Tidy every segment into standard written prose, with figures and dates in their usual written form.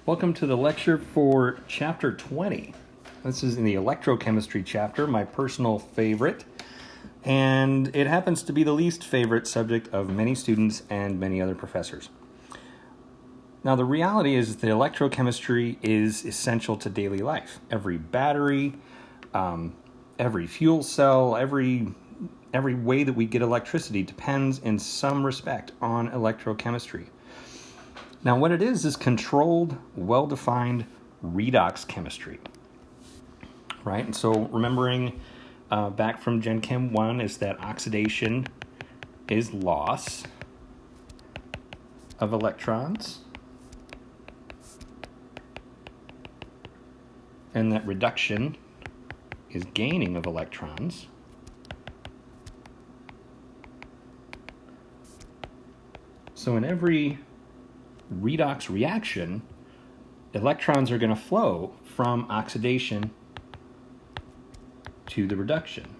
Welcome to the lecture for Chapter 20. This is in the Electrochemistry chapter, my personal favorite, and it happens to be the least favorite subject of many students and many other professors. Now, the reality is that electrochemistry is essential to daily life. Every battery, every fuel cell, every way that we get electricity depends in some respect on electrochemistry. Now, what it is controlled, well-defined redox chemistry, right? And so remembering back from Gen Chem 1 is that oxidation is loss of electrons, and that reduction is gaining of electrons. So in every redox reaction, electrons are going to flow from oxidation to the reduction.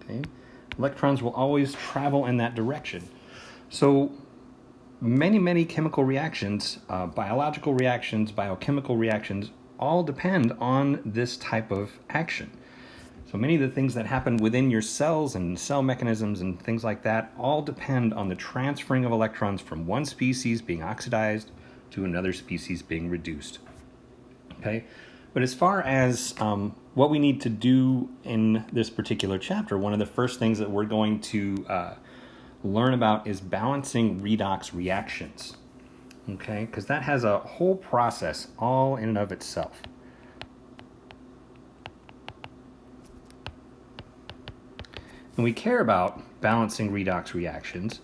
Okay. Electrons will always travel in that direction. So many chemical reactions, biological reactions, biochemical reactions, all depend on this type of action. So many of the things that happen within your cells and cell mechanisms and things like that all depend on the transferring of electrons from one species being oxidized to another species being reduced. Okay, but as far as what we need to do in this particular chapter, one of the first things that we're going to learn about is balancing redox reactions. Okay, because that has a whole process all in and of itself. And we care about balancing redox reactions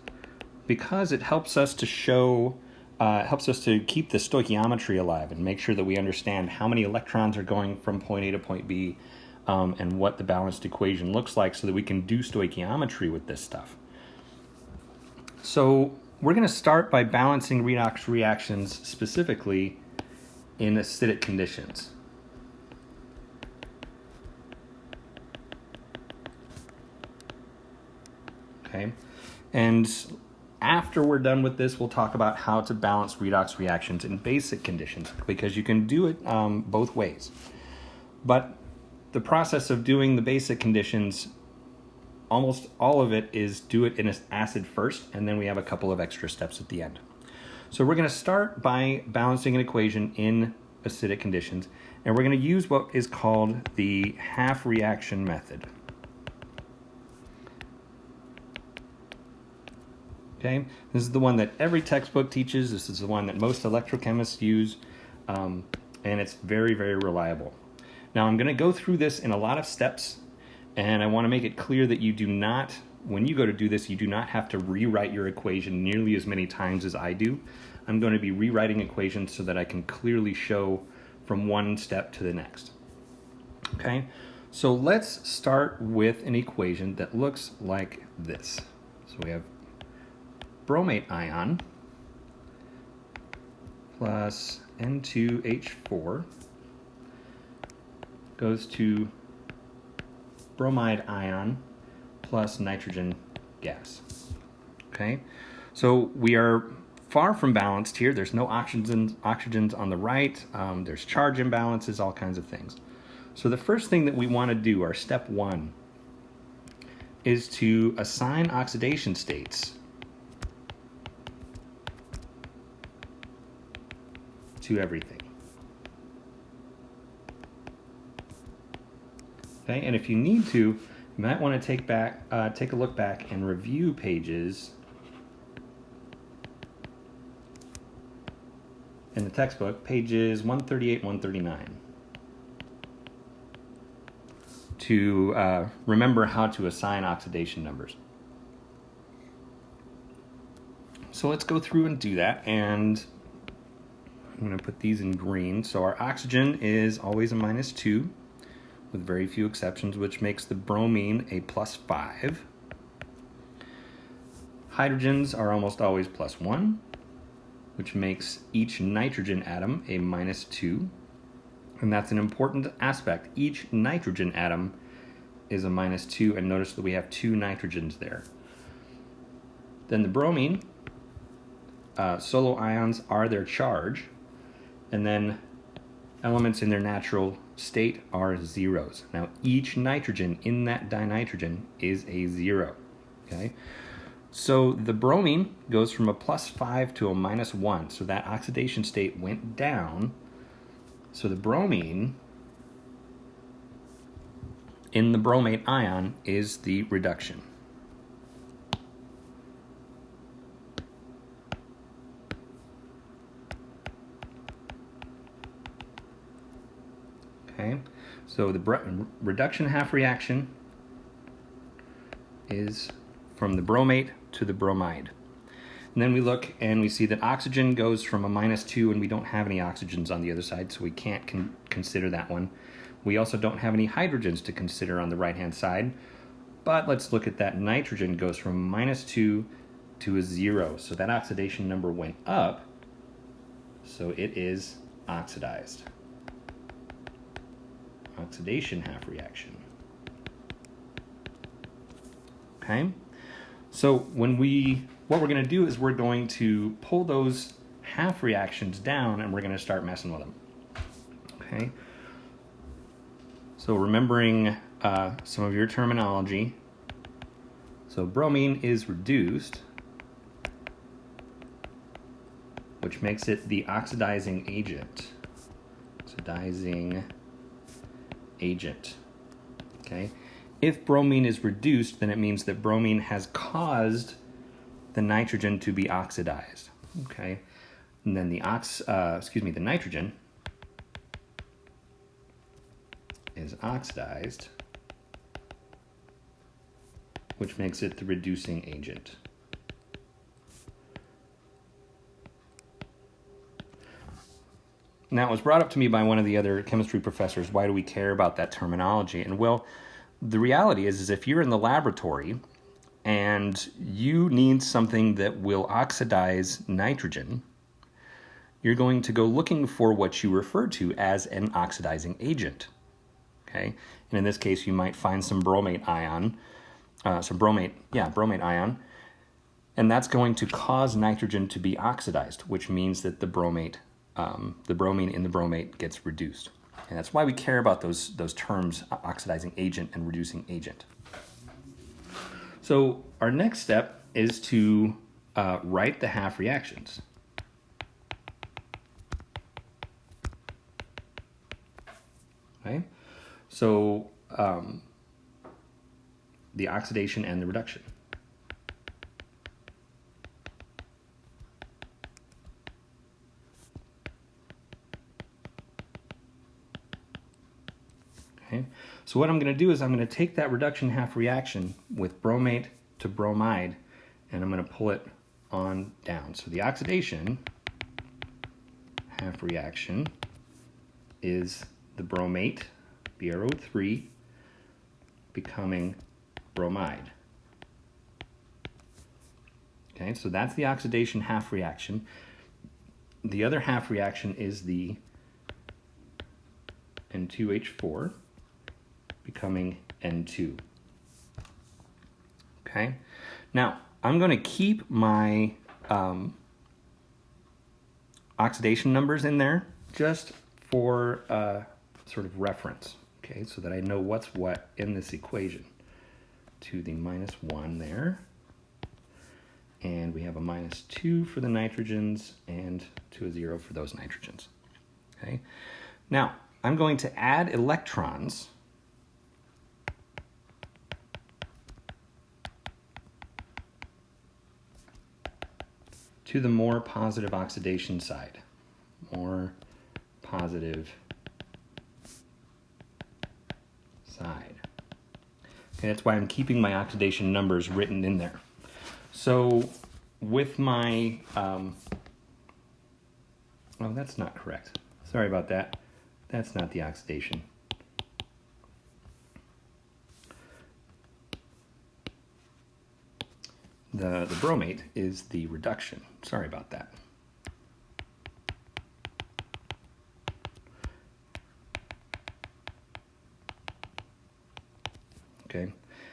because it helps us to show, helps us to keep the stoichiometry alive and make sure that we understand how many electrons are going from point A to point B and what the balanced equation looks like so that we can do stoichiometry with this stuff. So we're going to start by balancing redox reactions specifically in acidic conditions. Okay, and after we're done with this, we'll talk about how to balance redox reactions in basic conditions, because you can do it both ways. But the process of doing the basic conditions, almost all of it is do it in an acid first, and then we have a couple of extra steps at the end. So we're going to start by balancing an equation in acidic conditions, and we're going to use what is called the half reaction method. Okay, this is the one that every textbook teaches. This is the one that most electrochemists use, and it's very reliable. Now, I'm going to go through this in a lot of steps, and I want to make it clear that you do not, when you go to do this, you do not have to rewrite your equation nearly as many times as I do. I'm going to be rewriting equations so that I can clearly show from one step to the next. Okay, so let's start with an equation that looks like this. So we have bromate ion plus N2H4 goes to bromide ion plus nitrogen gas. Okay, so we are far from balanced here. There's no oxygens on the right. There's charge imbalances, all kinds of things. So the first thing that we want to do, our step one, is to assign oxidation states to everything. Okay, and if you need to, you might want to take a look back and review pages in the textbook, pages 138, 139, to remember how to assign oxidation numbers. So let's go through and do that, and I'm going to put these in green. So our oxygen is always a -2, with very few exceptions, which makes the bromine a +5. Hydrogens are almost always +1, which makes each nitrogen atom a -2. And that's an important aspect. Each nitrogen atom is a -2, and notice that we have two nitrogens there. Then the bromine, solo ions are their charge, and then elements in their natural state are zeros. Now each nitrogen in that dinitrogen is a zero, okay? So the bromine goes from a +5 to a -1, so that oxidation state went down. So the bromine in the bromate ion is the reduction. Okay, so the reduction half reaction is from the bromate to the bromide. And then we look and we see that oxygen goes from a -2, and we don't have any oxygens on the other side, so we can't consider that one. We also don't have any hydrogens to consider on the right-hand side, but let's look at that. Nitrogen goes from -2 to a 0, so that oxidation number went up, so it is oxidized. Oxidation half reaction. Okay, so what we're going to do is we're going to pull those half reactions down, and we're going to start messing with them. Okay, so remembering some of your terminology. So bromine is reduced, which makes it the oxidizing agent. Oxidizing agent. Okay, if bromine is reduced, then it means that bromine has caused the nitrogen to be oxidized. Okay, and then the nitrogen is oxidized, which makes it the reducing agent. Now, it was brought up to me by one of the other chemistry professors, why do we care about that terminology? And well, the reality is if you're in the laboratory and you need something that will oxidize nitrogen, you're going to go looking for what you refer to as an oxidizing agent. Okay, and in this case, you might find some bromate ion, bromate ion, and that's going to cause nitrogen to be oxidized, which means that the bromine in the bromate gets reduced. And that's why we care about those terms, oxidizing agent and reducing agent. So our next step is to write the half reactions. Okay, so the oxidation and the reduction. Okay, so what I'm going to do is I'm going to take that reduction half reaction with bromate to bromide, and I'm going to pull it on down. So the oxidation half reaction is the bromate, BrO3, becoming bromide. Okay, so that's the oxidation half reaction. The other half reaction is the N2H4 becoming N2. Okay, now I'm going to keep my oxidation numbers in there just for sort of reference, okay, so that I know what's what in this equation. To the -1 there, and we have a -2 for the nitrogens and to a 0 for those nitrogens. Okay, now I'm going to add electrons to the more positive oxidation side. More positive side. Okay, that's why I'm keeping my oxidation numbers written in there. So with my, oh, that's not correct. Sorry about that. That's not the oxidation. The bromate is the reduction. Sorry about that. Okay,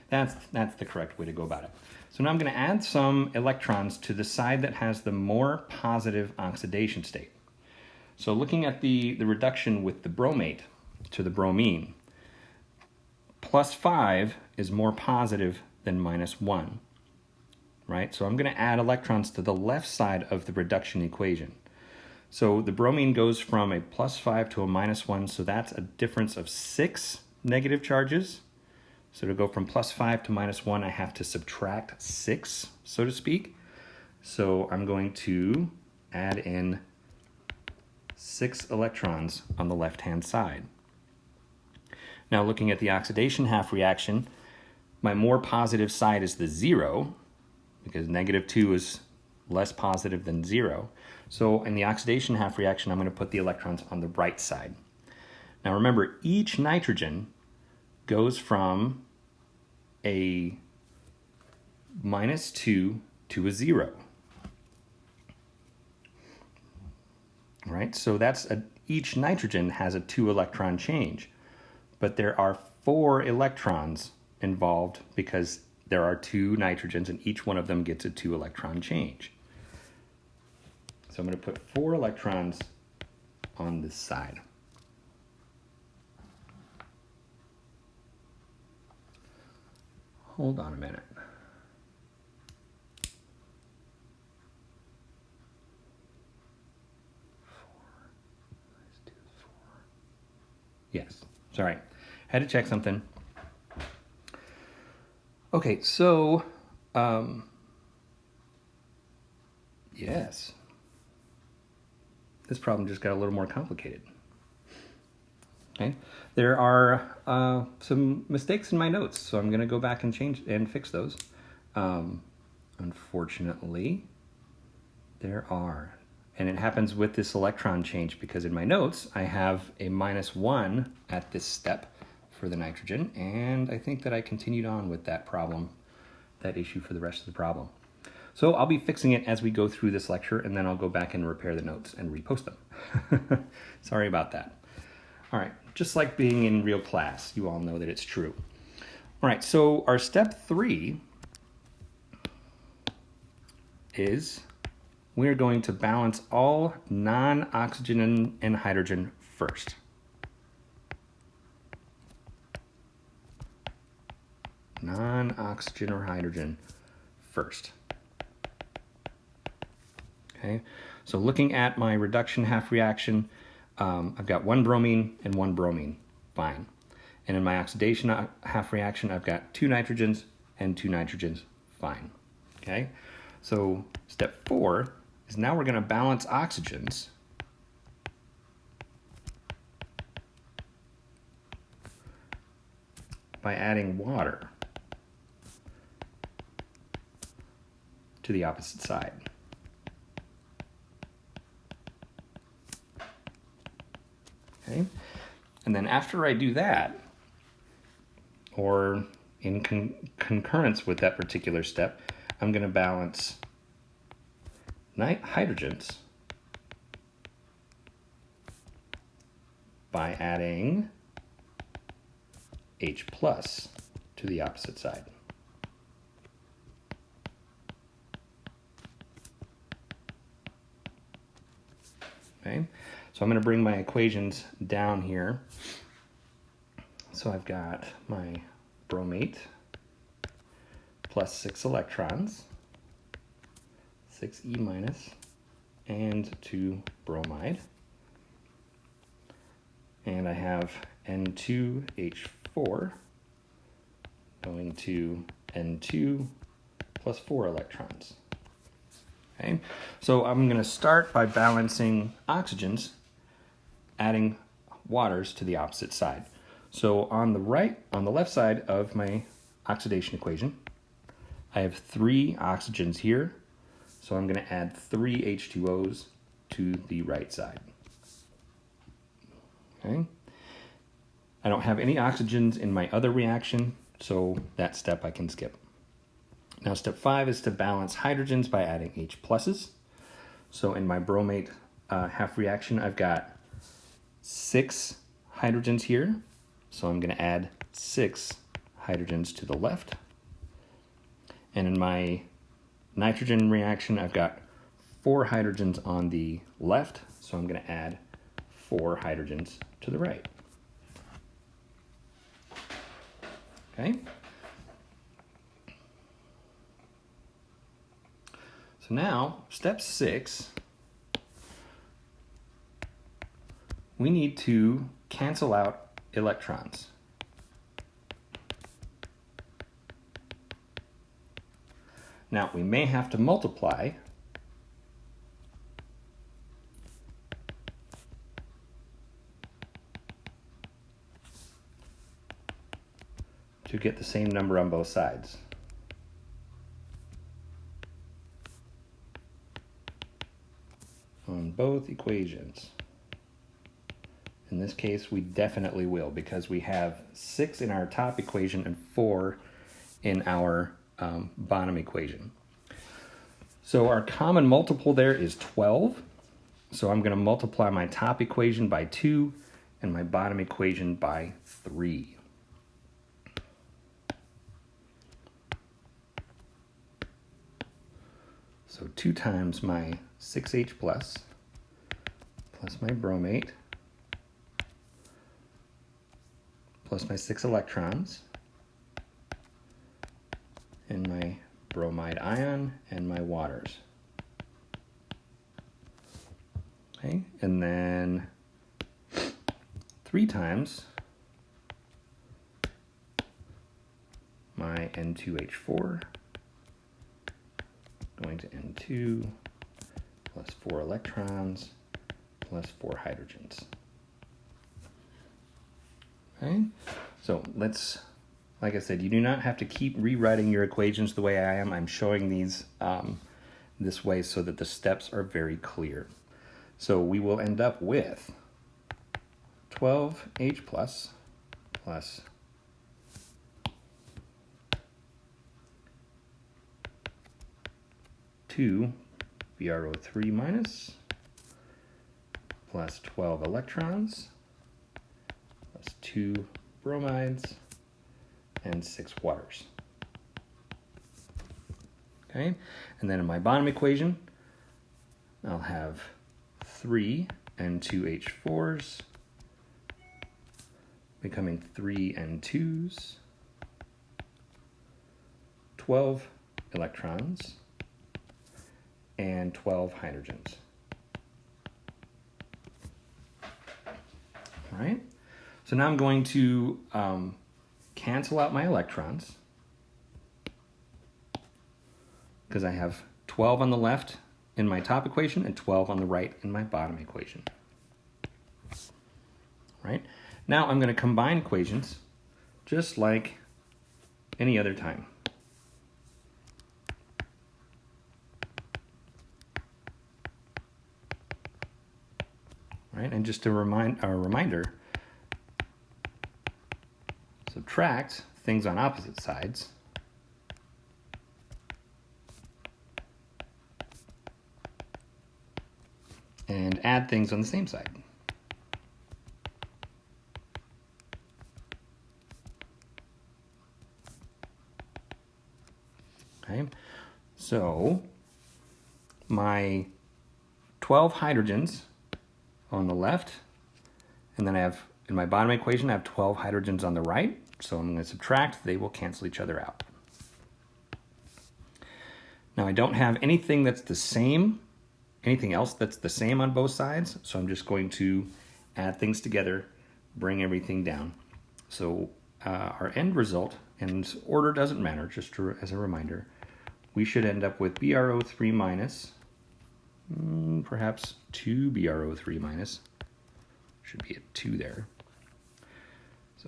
That's the correct way to go about it. So now I'm going to add some electrons to the side that has the more positive oxidation state. So looking at the reduction with the bromate to the bromine, +5 is more positive than -1, right? So I'm going to add electrons to the left side of the reduction equation. So the bromine goes from a +5 to a -1, so that's a difference of 6 negative charges. So to go from +5 to -1, I have to subtract 6, so to speak. So I'm going to add in 6 electrons on the left-hand side. Now looking at the oxidation half reaction, my more positive side is the 0, because -2 is less positive than 0. So in the oxidation half reaction, I'm going to put the electrons on the right side. Now remember, each nitrogen goes from a -2 to a 0. Right? So each nitrogen has a 2 electron change, but there are 4 electrons involved because there are 2 nitrogens and each one of them gets a 2 electron change. So I'm going to put 4 electrons on this side. Hold on a minute. Yes, sorry. Had to check something. Okay, so, yes. This problem just got a little more complicated. Okay, there are some mistakes in my notes, so I'm going to go back and change and fix those. Unfortunately, there are. And it happens with this electron change because in my notes, I have a -1 at this step for the nitrogen, and I think that I continued on with that problem, that issue for the rest of the problem. So I'll be fixing it as we go through this lecture, and then I'll go back and repair the notes and repost them. Sorry about that. All right, just like being in real class, you all know that it's true. All right, so our step 3 is we're going to balance all non-oxygen and hydrogen first. Non-oxygen or hydrogen first. Okay, so looking at my reduction half reaction, I've got 1 bromine and 1 bromine, fine. And in my oxidation half reaction, I've got 2 nitrogens and 2 nitrogens, fine. Okay, so step 4 is now we're going to balance oxygens by adding water to the opposite side. Okay, and then after I do that, or in concurrence with that particular step, I'm going to balance hydrogens by adding H plus to the opposite side. Okay, so I'm going to bring my equations down here. So I've got my bromate plus 6 electrons, 6E minus, and 2 bromide. And I have N2H4 going to N2 plus 4 electrons. Okay, so I'm going to start by balancing oxygens, adding waters to the opposite side. So on the left side of my oxidation equation, I have 3 oxygens here. So I'm going to add 3 H2Os to the right side. Okay. I don't have any oxygens in my other reaction, so that step I can skip. Now step 5 is to balance hydrogens by adding H pluses. So in my bromate half reaction, I've got 6 hydrogens here. So I'm going to add 6 hydrogens to the left. And in my nitrogen reaction, I've got 4 hydrogens on the left, so I'm going to add 4 hydrogens to the right. Okay? So now, step 6, we need to cancel out electrons. Now, we may have to multiply to get the same number on both sides. On both equations. In this case, we definitely will, because we have 6 in our top equation and 4 in our bottom equation. So our common multiple there is 12. So I'm going to multiply my top equation by 2 and my bottom equation by 3. So 2 times my 6H plus my bromate plus my 6 electrons and my bromide ion and my waters. Okay, and then 3 times my N2H4 going to N2 plus 4 electrons plus 4 hydrogens. Okay, so let's, like I said, you do not have to keep rewriting your equations the way I am. I'm showing these this way so that the steps are very clear. So we will end up with 12H plus 2 BrO3 minus plus 12 electrons plus 2 bromides and 6 waters. Okay, and then in my bottom equation, I'll have 3 N2H4s becoming 3 N2s, 12 electrons, and 12 hydrogens. All right, so now I'm going to cancel out my electrons because I have 12 on the left in my top equation and 12 on the right in my bottom equation. All right, now I'm going to combine equations just like any other time. Right, and just a reminder, subtract things on opposite sides. And add things on the same side. Okay, so my 12 hydrogens on the left, and then I have, in my bottom equation, I have 12 hydrogens on the right, so I'm going to subtract, they will cancel each other out. Now I don't have anything that's the same, anything else that's the same on both sides, so I'm just going to add things together, bring everything down. So our end result, and order doesn't matter, just as a reminder, we should end up with BrO3 minus, perhaps 2 BrO3 minus, should be a 2 there. So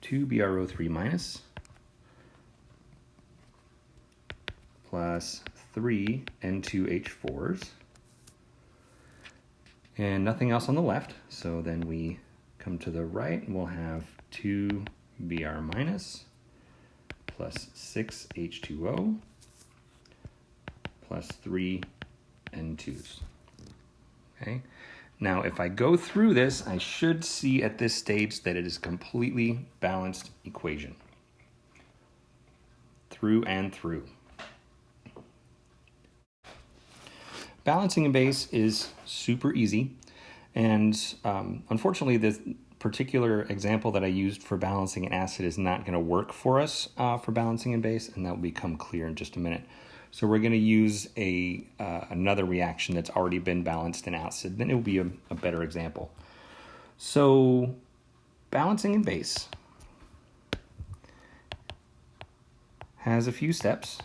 2 BrO3 minus plus 3 N2H4s and nothing else on the left. So then we come to the right and we'll have 2 Br minus plus 6 H2O plus 3 N2s. Okay. Now, if I go through this, I should see at this stage that it is a completely balanced equation. through and through. Balancing in base is super easy, and unfortunately this particular example that I used for balancing an acid is not going to work for us for balancing in base, and that will become clear in just a minute. So we're going to use another reaction that's already been balanced in acid, then it will be a better example. So balancing in base has a few steps.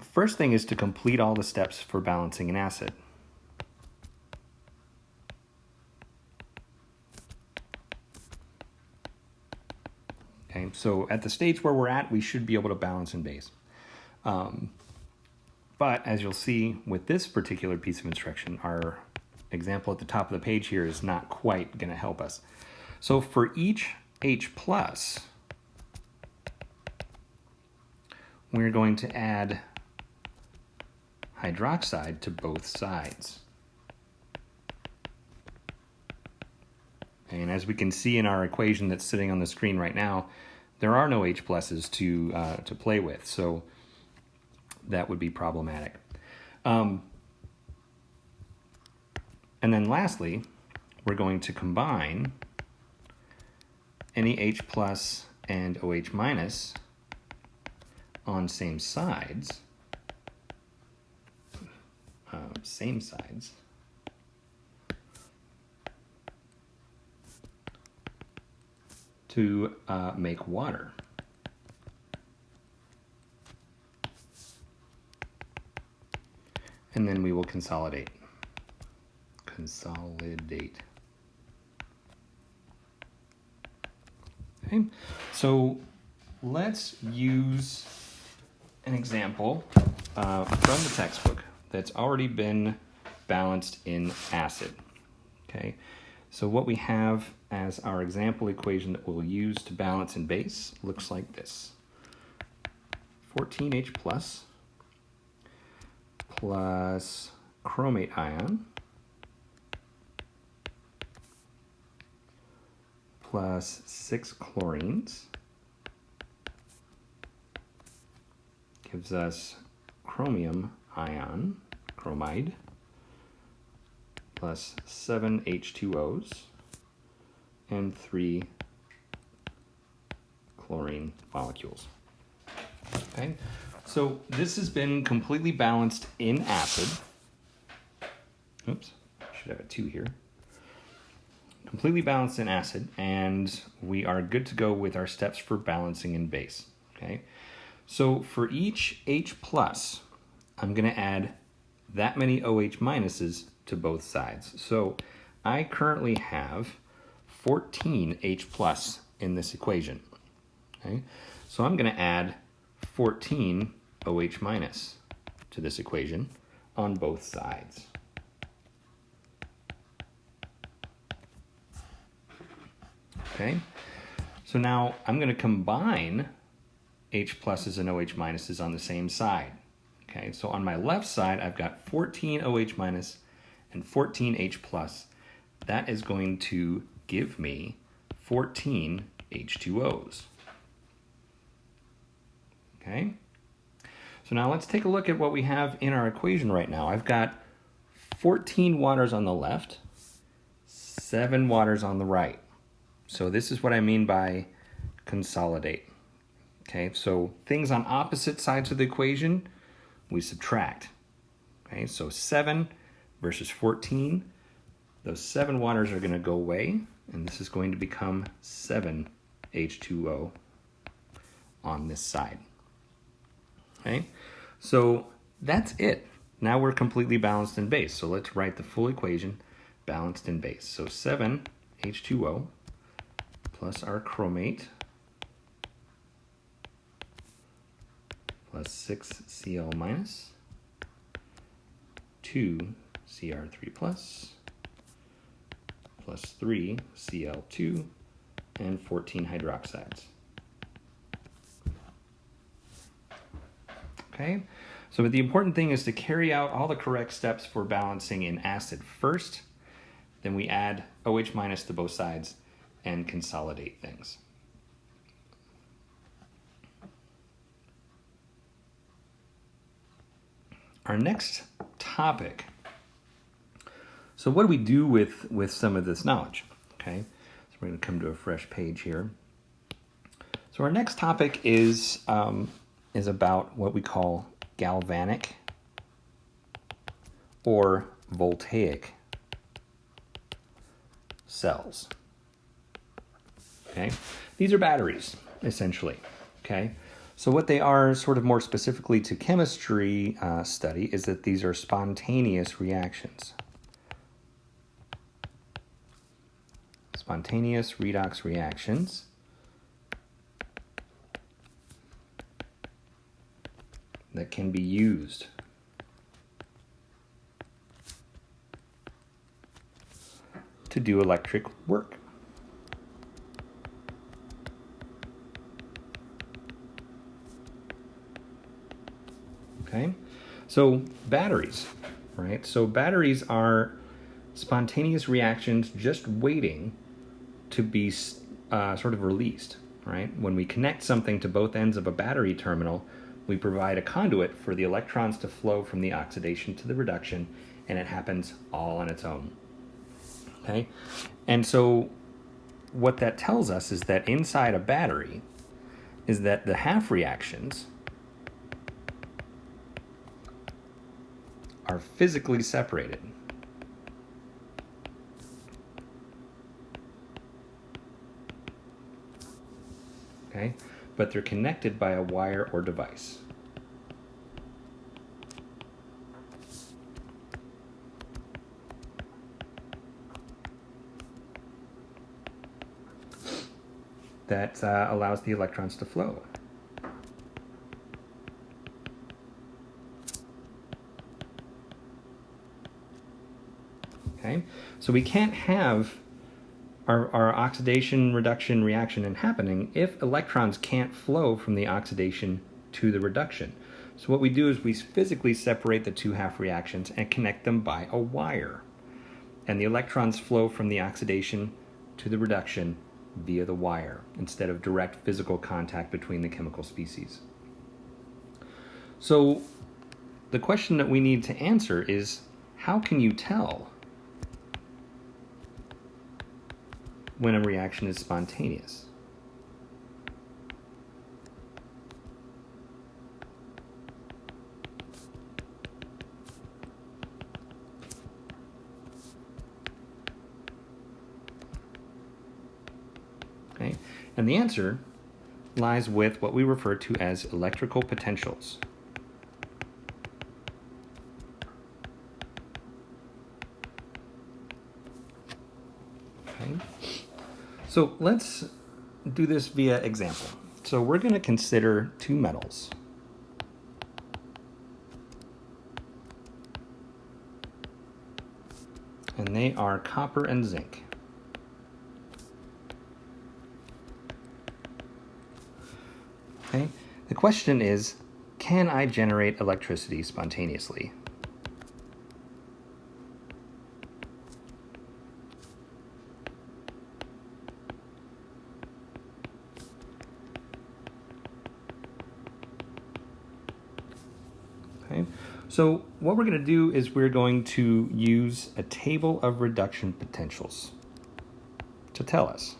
First thing is to complete all the steps for balancing an acid. Okay, so at the stage where we're at, we should be able to balance in base. But as you'll see with this particular piece of instruction, our example at the top of the page here is not quite going to help us. So for each H+, we're going to add hydroxide to both sides. And as we can see in our equation that's sitting on the screen right now, there are no H pluses to play with, so that would be problematic. And then lastly, we're going to combine any H plus and OH minus on same sides, to make water. And then we will consolidate. Okay, so let's use an example from the textbook that's already been balanced in acid. Okay, so what we have as our example equation that we'll use to balance in base looks like this. 14H plus chromate ion plus 6 chlorines gives us chromium ion, chromide, plus 7 H2Os and 3 chlorine molecules. Okay, so this has been completely balanced in acid. Oops, should have a 2 here. Completely balanced in acid, and we are good to go with our steps for balancing in base. Okay, so for each H+, I'm going to add that many OH minuses to both sides. So I currently have 14 H+ in this equation. Okay, so I'm going to add 14 OH minus to this equation on both sides. Okay, so now I'm going to combine H pluses and OH minuses on the same side. Okay, so on my left side, I've got 14 OH minus and 14 H plus. That is going to give me 14 H2Os. Okay, so now let's take a look at what we have in our equation right now. I've got 14 waters on the left, 7 waters on the right. So this is what I mean by consolidate. Okay, so things on opposite sides of the equation, we subtract. Okay, so 7 versus 14, those 7 waters are going to go away, and this is going to become 7 H2O on this side. Okay, so that's it. Now we're completely balanced in base. So let's write the full equation balanced in base. So 7 H2O plus our chromate plus 6 Cl minus, 2 Cr3 plus 3 Cl2, and 14 hydroxides. Okay, so the important thing is to carry out all the correct steps for balancing in acid first, then we add OH minus to both sides and consolidate things. our next topic. So what do we do with some of this knowledge? Okay, so we're going to come to a fresh page here. So our next topic is about what we call galvanic or voltaic cells. Okay, these are batteries essentially. Okay, so what they are, sort of more specifically to chemistry study, is that these are spontaneous reactions. Spontaneous redox reactions that can be used to do electric work. Okay, so batteries, right? So batteries are spontaneous reactions just waiting to be sort of released, right? When we connect something to both ends of a battery terminal, we provide a conduit for the electrons to flow from the oxidation to the reduction, and it happens all on its own. Okay, and so what that tells us is that inside a battery is that the half reactions are physically separated. Okay, but they're connected by a wire or device. That allows the electrons to flow. Okay, so we can't have our oxidation reduction reaction happening if electrons can't flow from the oxidation to the reduction. So what we do is we physically separate the two half reactions and connect them by a wire. And the electrons flow from the oxidation to the reduction via the wire instead of direct physical contact between the chemical species. So the question that we need to answer is, how can you tell when a reaction is spontaneous? Okay, and the answer lies with what we refer to as electrical potentials. Okay. So let's do this via example. So we're going to consider two metals. And they are copper and zinc. Okay. The question is, can I generate electricity spontaneously? Okay. So what we're going to do is we're going to use a table of reduction potentials to tell us.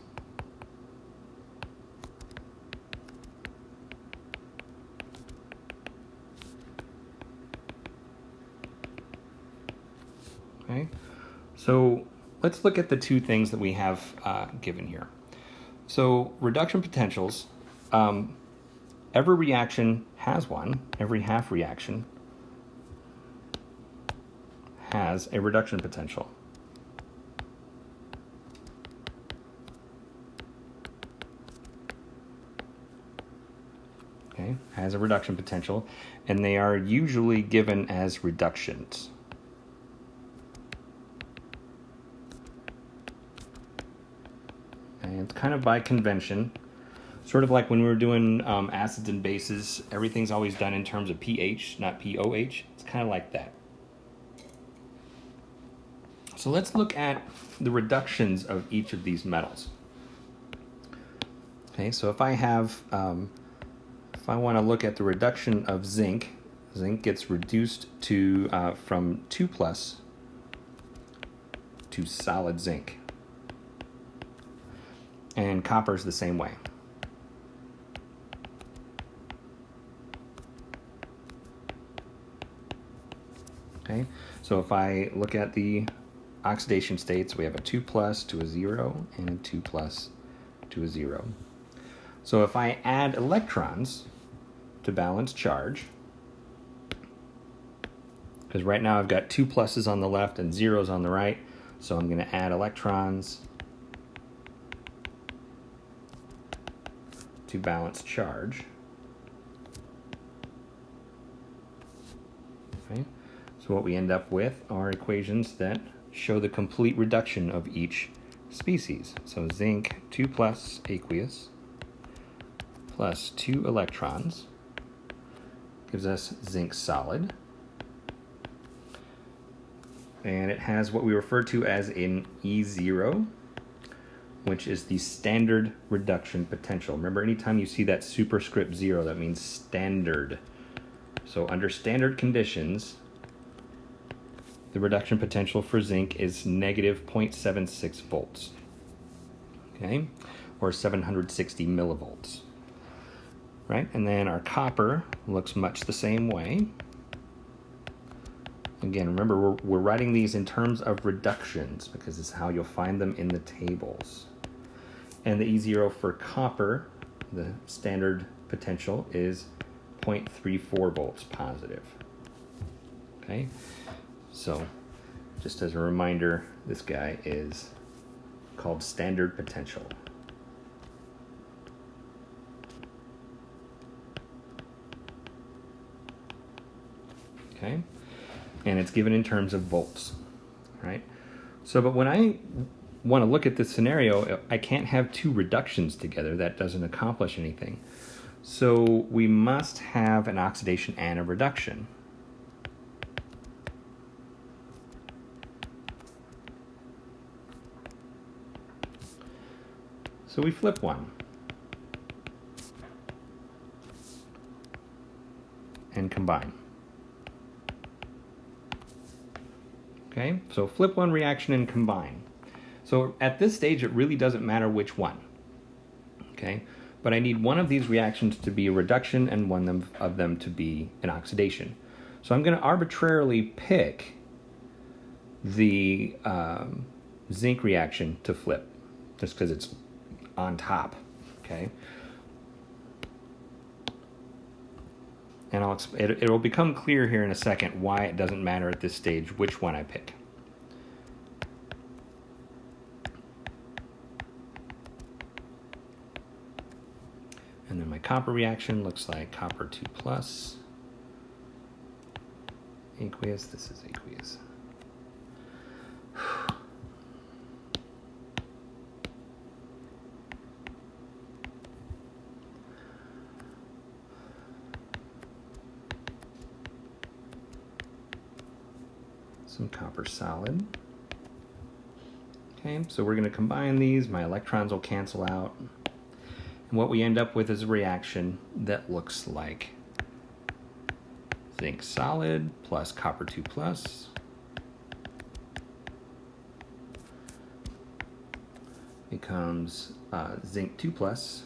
Okay, so let's look at the two things that we have given here. So reduction potentials, every reaction has one. Every half reaction has a reduction potential. Okay, has a reduction potential, and they are usually given as reductions. It's kind of by convention, sort of like when we were doing acids and bases, everything's always done in terms of pH, not pOH. It's kind of like that. So let's look at the reductions of each of these metals. Okay, so if I have, if I want to look at the reduction of zinc zinc gets reduced to from 2 plus to solid zinc. And copper is the same way. Okay, so if I look at the oxidation states, we have a 2 plus to a 0 and a 2 plus to a 0. So if I add electrons to balance charge, because right now I've got 2 pluses on the left and zeros on the right, so I'm going to add electrons to balance charge. Okay. So what we end up with are equations that show the complete reduction of each species. So zinc 2 plus aqueous plus 2 electrons gives us zinc solid. And it has what we refer to as an E0, which is the standard reduction potential. Remember, anytime you see that superscript 0, that means standard. So under standard conditions, the reduction potential for zinc is negative 0.76 volts, okay, or 760 millivolts, right? And then our copper looks much the same way. Again, remember, we're writing these in terms of reductions because it's how you'll find them in the tables. And the E0 for copper, the standard potential, is 0.34 volts positive. Okay, so just as a reminder, this guy is called standard potential. Okay, and it's given in terms of volts, right? So, but when I want to look at this scenario, I can't have two reductions together. That doesn't accomplish anything. So we must have an oxidation and a reduction. So we flip one and combine. Okay, so flip one reaction and combine. So at this stage, it really doesn't matter which one. Okay, but I need one of these reactions to be a reduction and one of them to be an oxidation. So I'm going to arbitrarily pick the zinc reaction to flip, just because it's on top. Okay, and it will become clear here in a second why it doesn't matter at this stage which one I pick. And then my copper reaction looks like copper 2 plus, aqueous, this is aqueous. Some copper solid. Okay, so we're going to combine these. My electrons will cancel out. And what we end up with is a reaction that looks like zinc solid plus copper 2 plus becomes zinc 2 plus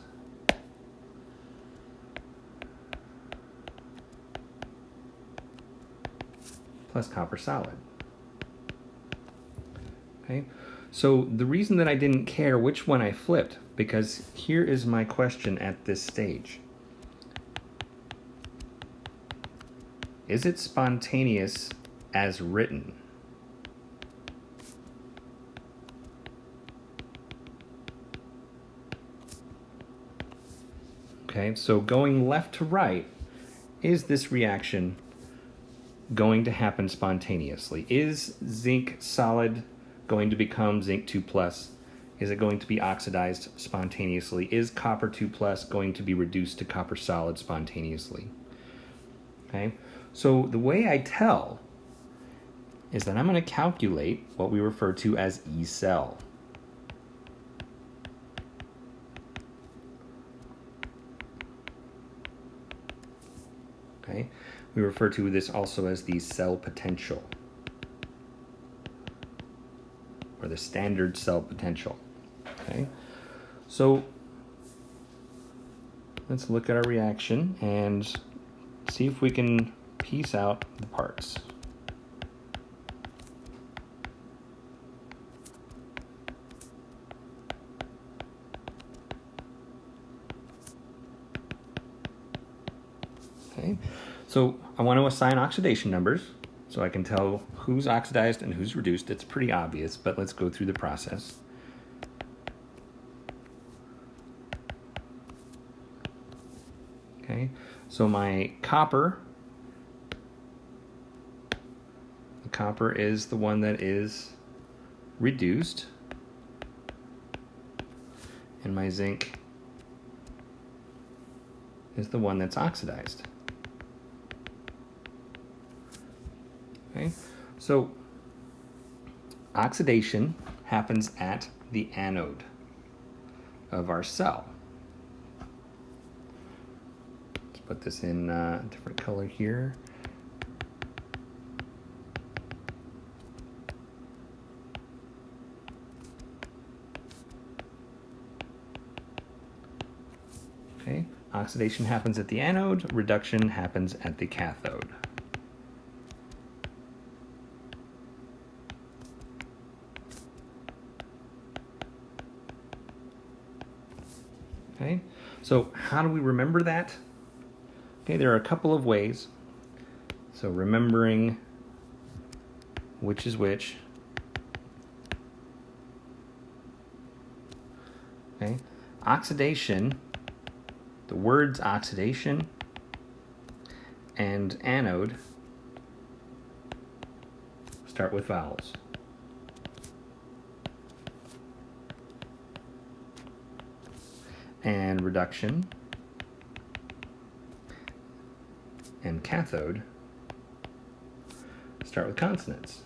plus copper solid. Okay, so the reason that I didn't care which one I flipped, because here is my question at this stage. Is it spontaneous as written? Okay, so going left to right, is this reaction going to happen spontaneously? Is zinc solid going to become zinc 2 plus? Is it going to be oxidized spontaneously? Is copper 2 plus going to be reduced to copper solid spontaneously? Okay, so the way I tell is that I'm going to calculate what we refer to as E cell. Okay, we refer to this also as the cell potential, or the standard cell potential. Okay, so let's look at our reaction and see if we can piece out the parts. Okay, so I want to assign oxidation numbers so I can tell who's oxidized and who's reduced. It's pretty obvious, but let's go through the process. Okay, so my copper, the copper is the one that is reduced, and my zinc is the one that's oxidized. Okay, so oxidation happens at the anode of our cell. Let's put this in a different color here. Okay, oxidation happens at the anode, reduction happens at the cathode. Okay, so how do we remember that? Okay, there are a couple of ways. So remembering which is which. Okay, oxidation, the words oxidation and anode start with vowels. And reduction and cathode start with consonants.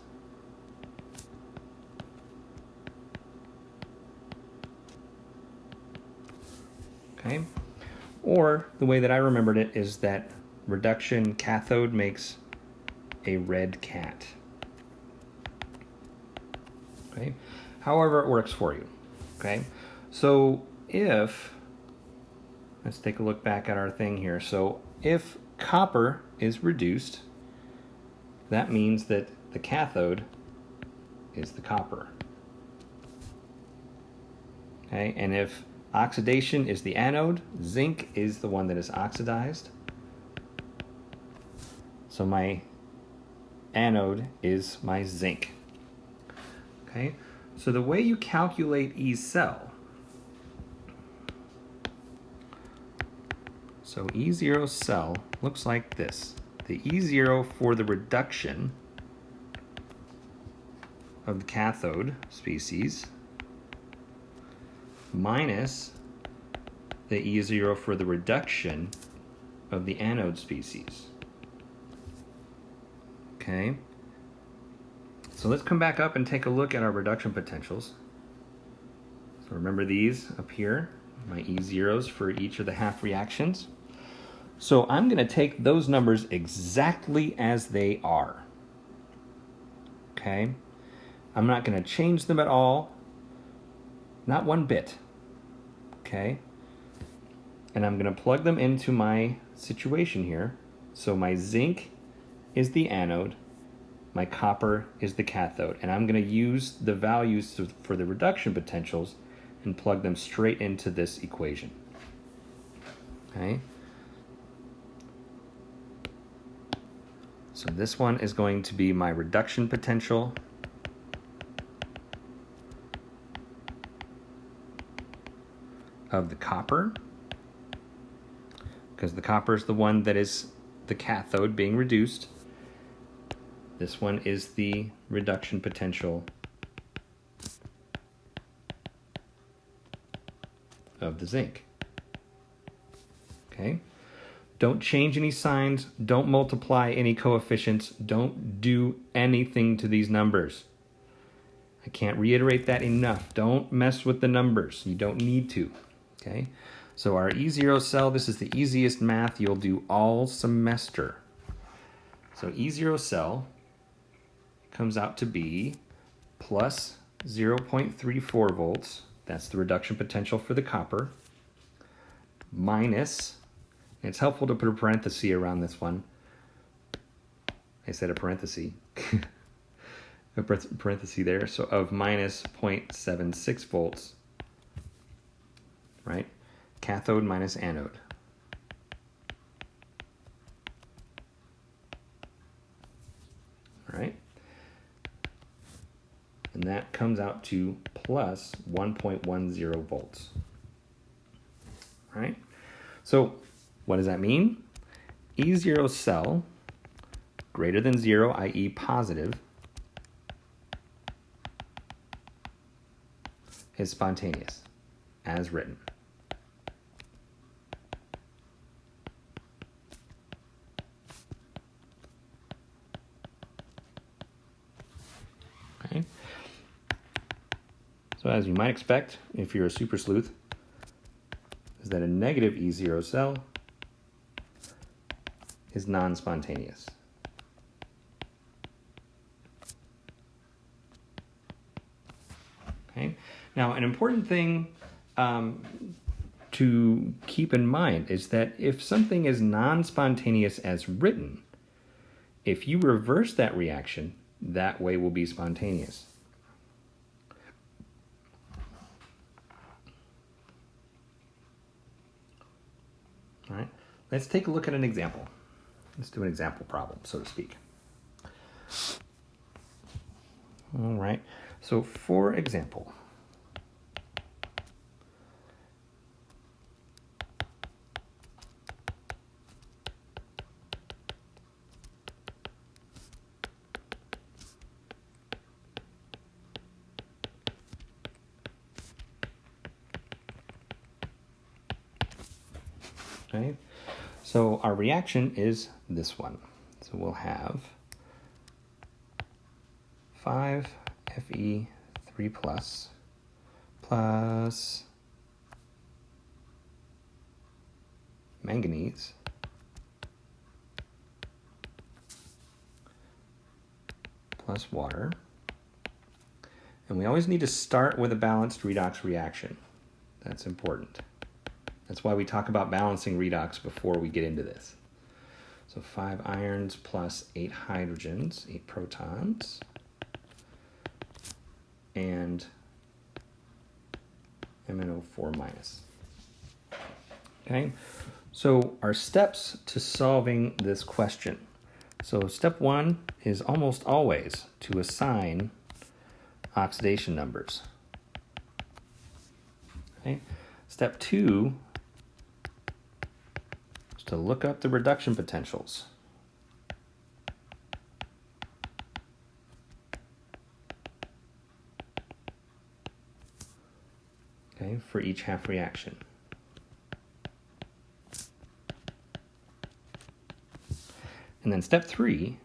Okay? Or the way that I remembered it is that reduction cathode makes a red cat. Okay? However it works for you. Okay? So if, let's take a look back at our thing here. So if copper is reduced, that means that the cathode is the copper. Okay, and if oxidation is the anode, zinc is the one that is oxidized. So my anode is my zinc. Okay, so the way you calculate E cell, so E0 cell looks like this. The E0 for the reduction of the cathode species minus the E0 for the reduction of the anode species. Okay, so let's come back up and take a look at our reduction potentials. So remember these up here, my E0s for each of the half reactions. So I'm going to take those numbers exactly as they are. Okay? I'm not going to change them at all. Not one bit. Okay? And I'm going to plug them into my situation here. So my zinc is the anode. My copper is the cathode. And I'm going to use the values for the reduction potentials and plug them straight into this equation. Okay? So this one is going to be my reduction potential of the copper, because the copper is the one that is the cathode being reduced. This one is the reduction potential of the zinc. Okay? Don't change any signs. Don't multiply any coefficients. Don't do anything to these numbers. I can't reiterate that enough. Don't mess with the numbers. You don't need to. Okay? So our E0 cell, this is the easiest math you'll do all semester. So E0 cell comes out to be plus 0.34 volts. That's the reduction potential for the copper. Minus, and it's helpful to put a parenthesis around this one. I said a parenthesis. A parenthesis there. So of minus 0.76 volts, right? Cathode minus anode. All right? And that comes out to plus 1.10 volts. All right? So what does that mean? E0 cell greater than 0, i.e. positive, is spontaneous, as written. Okay. So as you might expect, if you're a super sleuth, is that a negative E0 cell is non-spontaneous. Okay. Now, an important thing to keep in mind is that if something is non-spontaneous as written, if you reverse that reaction, that way will be spontaneous. All right, let's take a look at an example. Let's do an example problem, so to speak. All right, so for example, okay, so our reaction is this one. So we'll have 5Fe3 plus manganese plus water. And we always need to start with a balanced redox reaction. That's important. That's why we talk about balancing redox before we get into this. So 5 irons plus 8 hydrogens, 8 protons, and MnO4 minus. Okay, so our steps to solving this question. So step 1 is almost always to assign oxidation numbers. Okay, step 2 is to look up the reduction potentials. Okay, for each half reaction. And then step 3,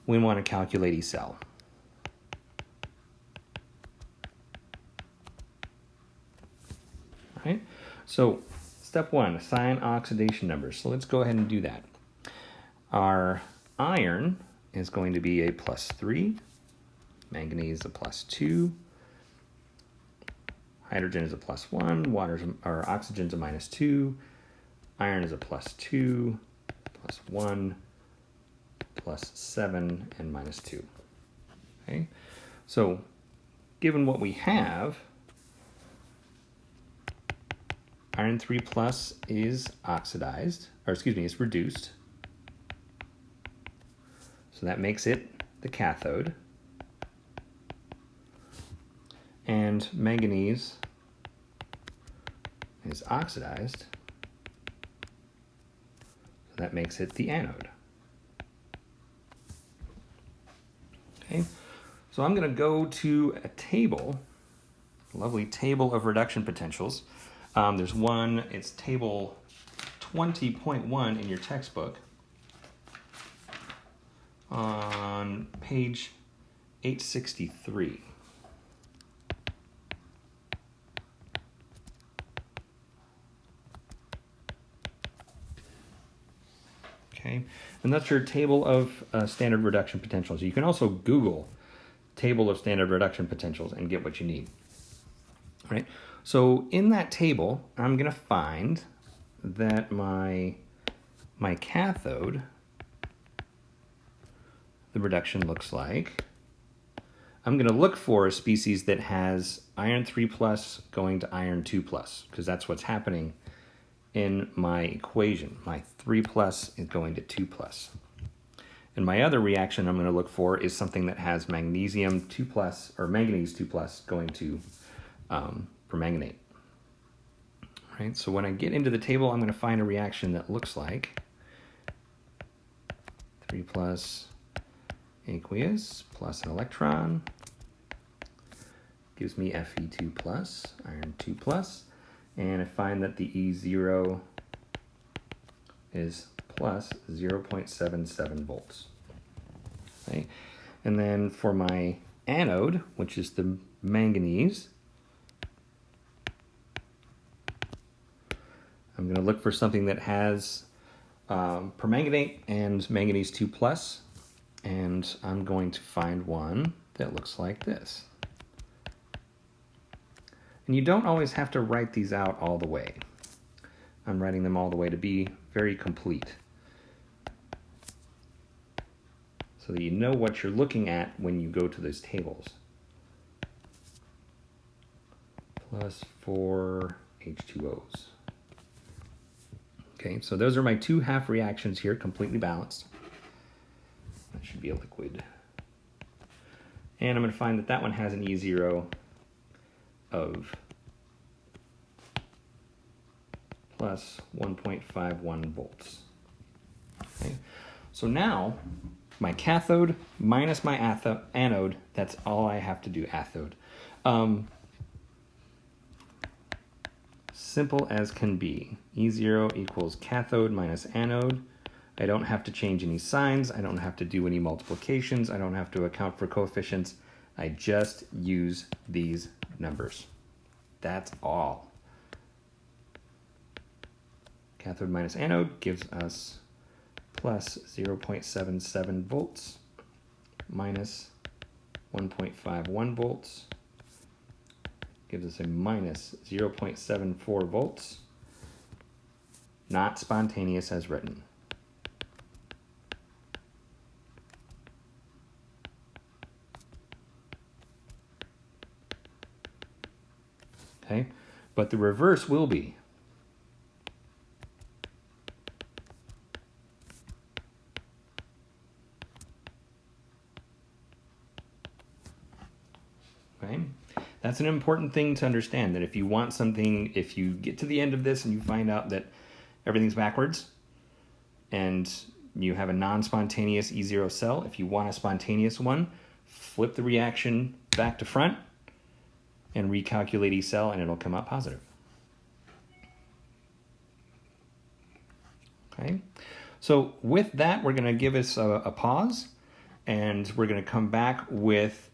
we want to calculate E cell. All right, so step 1, assign oxidation numbers. So let's go ahead and do that. Our iron is going to be a +3, manganese a +2, hydrogen is a +1, oxygen's a -2, iron is a +2, +1, +7, and -2. Okay, so given what we have, iron 3 plus is oxidized, is reduced. So that makes it the cathode. And manganese is oxidized. So that makes it the anode. Okay, so I'm going to go to a table, a lovely table of reduction potentials. There's one, it's table 20.1 in your textbook on page 863. Okay, and that's your table of standard reduction potentials. You can also Google table of standard reduction potentials and get what you need. All right, so in that table, I'm going to find that my cathode, the reduction looks like, I'm going to look for a species that has iron 3 plus going to iron 2 plus, because that's what's happening in my equation. My 3 plus is going to 2 plus. And my other reaction I'm going to look for is something that has magnesium 2 plus or manganese 2 plus going to permanganate. All right, so when I get into the table, I'm going to find a reaction that looks like 3 plus aqueous plus an electron gives me Fe2 plus, iron 2 plus, and I find that the E0 is plus 0.77 volts. Okay. And then for my anode, which is the manganese, I'm going to look for something that has permanganate and manganese 2 plus, and I'm going to find one that looks like this. And you don't always have to write these out all the way. I'm writing them all the way to be very complete, so that you know what you're looking at when you go to those tables. Plus 4 H2Os. Okay, so those are my two half reactions here, completely balanced. That should be a liquid. And I'm going to find that that one has an E0 of plus 1.51 volts. Okay, so now my cathode minus my anode, that's all I have to do, anode. Simple as can be. E0 equals cathode minus anode. I don't have to change any signs. I don't have to do any multiplications. I don't have to account for coefficients. I just use these numbers. That's all. Cathode minus anode gives us plus 0.77 volts minus 1.51 volts gives us a minus 0.74 volts, not spontaneous as written. Okay, but the reverse will be. Okay, that's an important thing to understand, that if you want something, if you get to the end of this and you find out that everything's backwards and you have a non-spontaneous E0 cell, if you want a spontaneous one, flip the reaction back to front and recalculate E cell, and it'll come out positive. Okay, so with that, we're going to give us a pause, and we're going to come back with